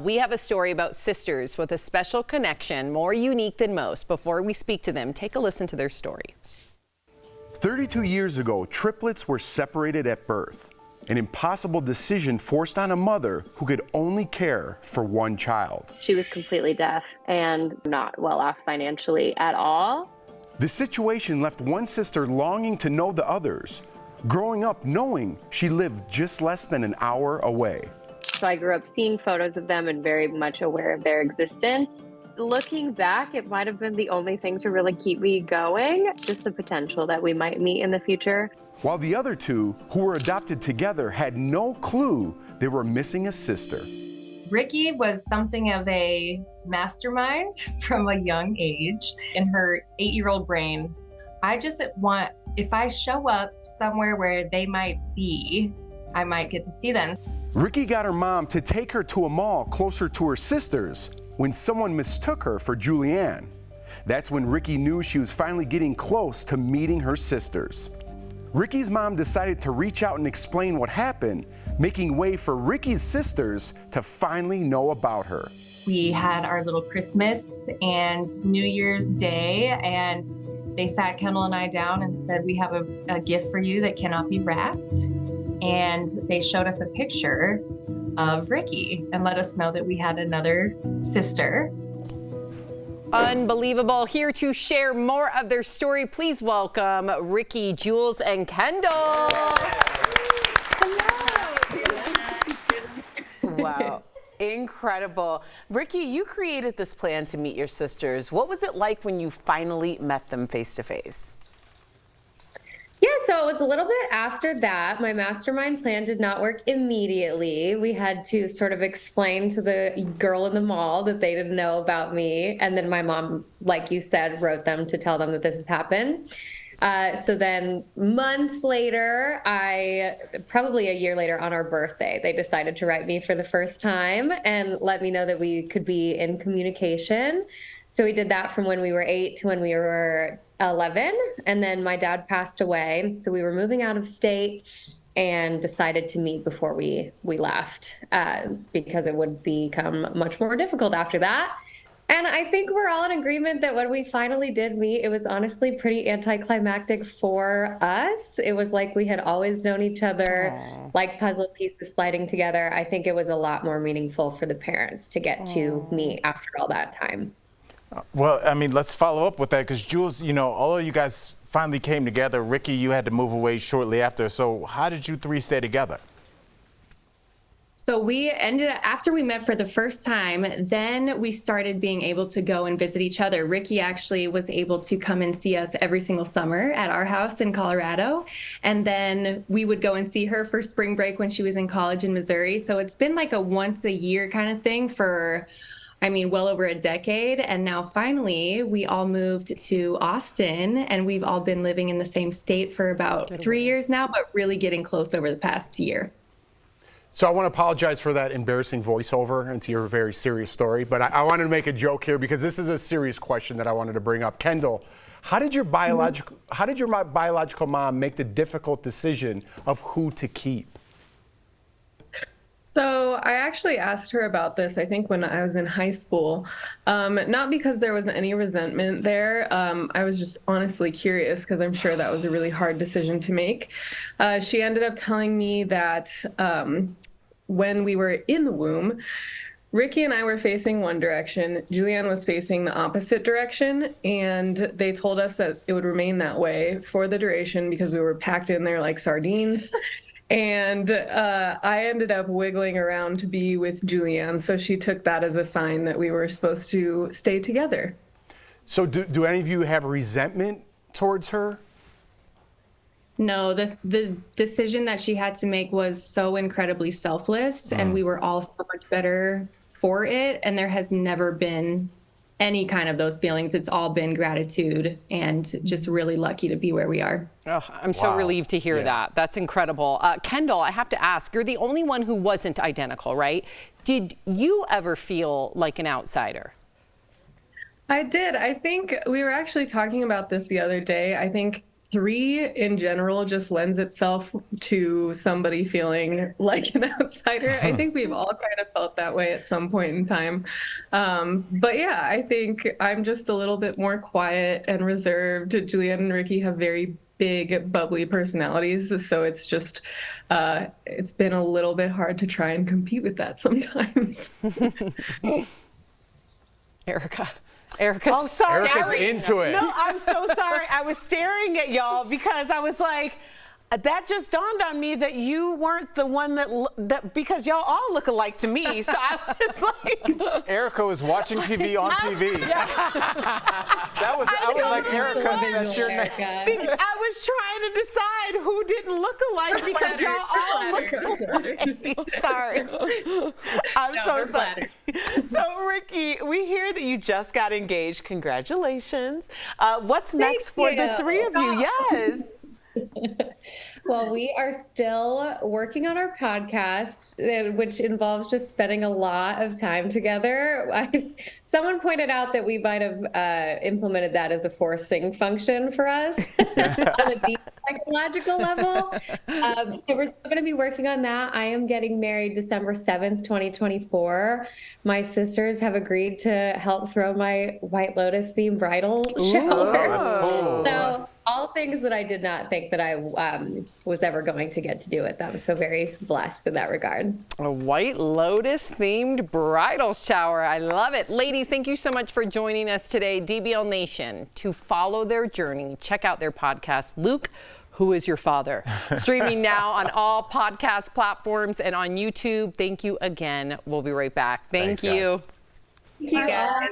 we have a story about sisters with a special connection, more unique than most. Before we speak to them, take a listen to their story. 32 years ago, triplets were separated at birth. An impossible decision forced on a mother who could only care for one child. She was completely deaf and not well off financially at all. The situation left one sister longing to know the others, growing up knowing she lived just less than an hour away. So I grew up seeing photos of them and very much aware of their existence. Looking back, it might have been the only thing to really keep me going, just the potential that we might meet in the future. While the other two, who were adopted together, had no clue they were missing a sister. Ricky was something of a mastermind from a young age. In her 8-year-old brain, I just want, if I show up somewhere where they might be, I might get to see them. Ricky got her mom to take her to a mall closer to her sisters when someone mistook her for Julianne. That's when Ricky knew she was finally getting close to meeting her sisters. Ricky's mom decided to reach out and explain what happened, making way for Ricky's sisters to finally know about her. We had our little Christmas and New Year's Day, and they sat Kendall and I down and said, we have a gift for you that cannot be wrapped. And they showed us a picture of Ricky and let us know that we had another sister. Unbelievable. Here to share more of their story, please welcome Ricky, Jules, and Kendall. Wow. Incredible. Ricky, you created this plan to meet your sisters. What was it like when you finally met them face to face? Yeah, so it was a little bit after that. My mastermind plan did not work immediately. We had to sort of explain to the girl in the mall that they didn't know about me. And then my mom, like you said, wrote them to tell them that this has happened. So then months later, probably a year later on our birthday, they decided to write me for the first time and let me know that we could be in communication. So we did that from when we were 8 to when we were 11. And then my dad passed away. So we were moving out of state and decided to meet before we left because it would become much more difficult after that. And I think we're all in agreement that when we finally did meet, it was honestly pretty anticlimactic for us. It was like we had always known each other, like puzzle pieces sliding together. I think it was a lot more meaningful for the parents to get to meet after all that time. Well, I mean, let's follow up with that because Jules, you know, although you guys finally came together, Ricky, you had to move away shortly after. So how did you three stay together? So we ended up, after we met for the first time, then we started being able to go and visit each other. Ricky actually was able to come and see us every single summer at our house in Colorado. And then we would go and see her for spring break when she was in college in Missouri. So it's been like a once a year kind of thing for, I mean, well over a decade. And now finally, we all moved to Austin and we've all been living in the same state for about 3 years now, but really getting close over the past year. So I want to apologize for that embarrassing voiceover into your very serious story, but I wanted to make a joke here because this is a serious question that I wanted to bring up. Kendall, how did your biological mom make the difficult decision of who to keep? So I actually asked her about this, I think when I was in high school, not because there was any resentment there. I was just honestly curious because I'm sure that was a really hard decision to make. She ended up telling me that when we were in the womb, Ricky and I were facing one direction, Julianne was facing the opposite direction, and they told us that it would remain that way for the duration because we were packed in there like sardines. And I ended up wiggling around to be with Julianne, so she took that as a sign that we were supposed to stay together. So do any of you have resentment towards her? No, the decision that she had to make was so incredibly selfless, and we were all so much better for it, and there has never been any kind of those feelings. It's all been gratitude and just really lucky to be where we are. Oh, I'm so relieved to hear that. That's incredible. Kendall, I have to ask, you're the only one who wasn't identical, right? Did you ever feel like an outsider? I did. I think we were actually talking about this the other day. I think 3 in general just lends itself to somebody feeling like an outsider. I think we've all kind of felt that way at some point in time. But yeah, I think I'm just a little bit more quiet and reserved. Julianne and Ricky have very big, bubbly personalities. So it's just, it's been a little bit hard to try and compete with that sometimes. Erica's Oh, sorry. Erica's into it. No, I'm so sorry. I was staring at y'all because I was like, that just dawned on me that you weren't the one that because y'all all look alike to me. So I was like, Erica was watching TV on TV. I was like, Erica, that's your name. I was trying to decide who didn't look alike because y'all all look alike. Sorry. I'm so sorry. So, Ricky, we hear that you just got engaged. Congratulations. What's next for the 3 of you? Yes. Well, we are still working on our podcast, which involves just spending a lot of time together. Someone pointed out that we might have implemented that as a forcing function for us on a deep psychological level. So we're still going to be working on that. I am getting married December 7th, 2024. My sisters have agreed to help throw my White Lotus themed bridal shower. That's cool. So all things that I did not think that I was ever going to get to do with them. So very blessed in that regard. A White Lotus themed bridal shower. I love it. Ladies, thank you so much for joining us today. DBL Nation, to follow their journey, check out their podcast, Luke, Who is Your Father? Streaming now on all podcast platforms and on YouTube. Thank you again. We'll be right back. Thank you. Thank you, guys.